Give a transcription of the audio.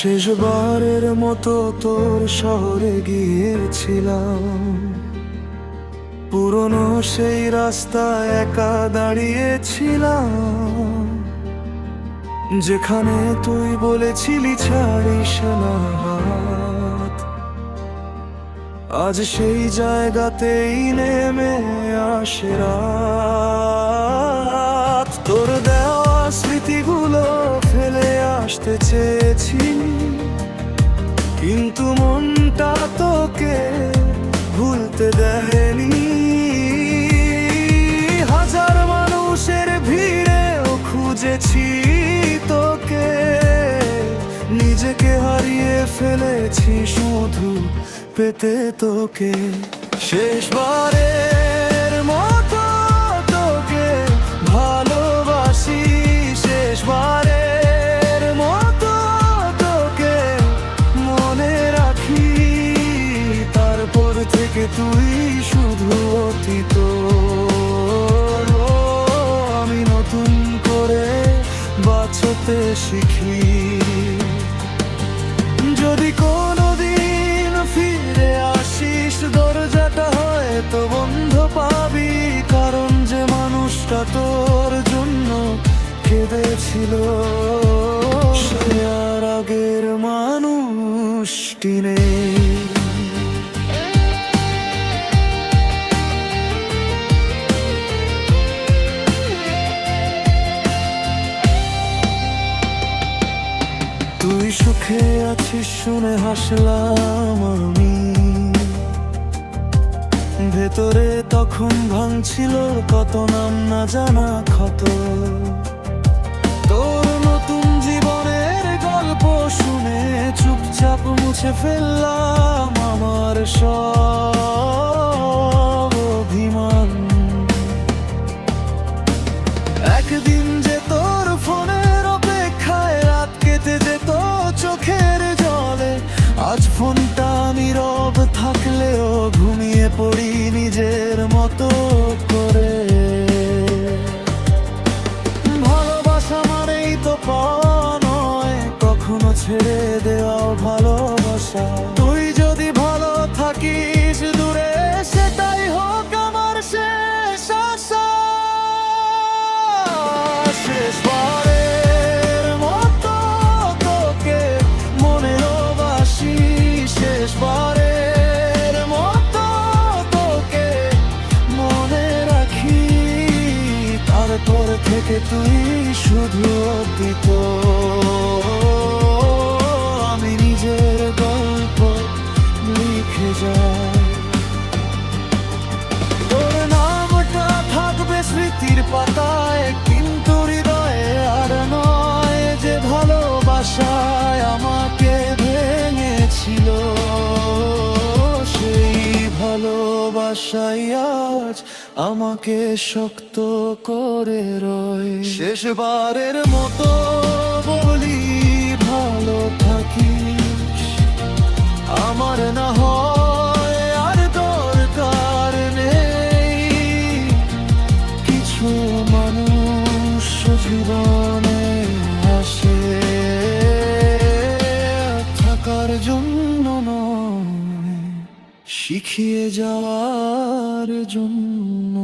শেষবারের মতো তোর শহরে গিয়েছিলাম, পুরনো সেই রাস্তায় একা দাঁড়িয়েছিলাম, যেখানে তুই বলেছিলি ছাড়িস না হাত। আজ সেই জায়গাতেই নেমে আসে রাত। তোর দেওয়া স্মৃতিগুলো ফেলে আসতে চেয়েছি, কিন্তু মনটা তোকে ভুলতে দেয়নি। হাজার মানুষের ভিড়েও খুঁজেছি তোকে, নিজেকে হারিয়ে ফেলেছি শুধু পেতে তোকে। শেষবারের মতো তোকে ভালোবাসি, শেষবারের মতো তোকে মনে রাখি। তারপর থেকে তুই শুধু অতীত, আমি নতুন করে বাঁচতে শিখি। যদি কোনোদিন ফিরে আসিস, দরজাটা হয়তো বন্ধ পাবি, কারণ যে মানুষটা তোর জন্য কেঁদেছিল সে আর আগের মানুষটি নেই। তুই সুখে আছিস শুনে হাসলাম আমি, ভেতরে তখন ভাঙছিল কত নাম না জানা ক্ষত। তোর নতুন জীবনের গল্প শুনে চুপচাপ মুছে ফেললাম আমার সব অভিমান। একদিন যে তোর ফোনের অপেক্ষায় রাত কেটে যেত চোখের জলে, আজ ফোনটা নীরব থাকলেও ঘুমিয়ে পড়ি নিজের মতো করে। ভালোবাসা মানেই তো পাওয়া নয়, কখনো ছেড়ে দেওয়াও ভালোবাসা। তুই যদি ভালো থাকিস দূরে, সেটাই হোক আমার শেষ আশা। শেষবারের মতো তোকে মনে বাসি, শেষবারের মতো তোকে মনে রাখি। তারপর থেকে তুই শুধু অতীত, আমি নিজের গল্প লিখে যাই। তোর নামটা থাকবে স্মৃতির পাতায়, কিন্তু হৃদয়ে আর নয়। যে ভালোবাসায় আমাকে ভেঙেছিল, সেই ভালোবাসাই আজ আমাকে শক্ত করে রয়। শেষবারের মতো বলি ভালো থাকিস, আমার না হয় আর দরকার নেই কিছু। মানুষ জীবনে আসে থাকার জন্য নয়, শিখিয়ে যাওয়ার জন্য।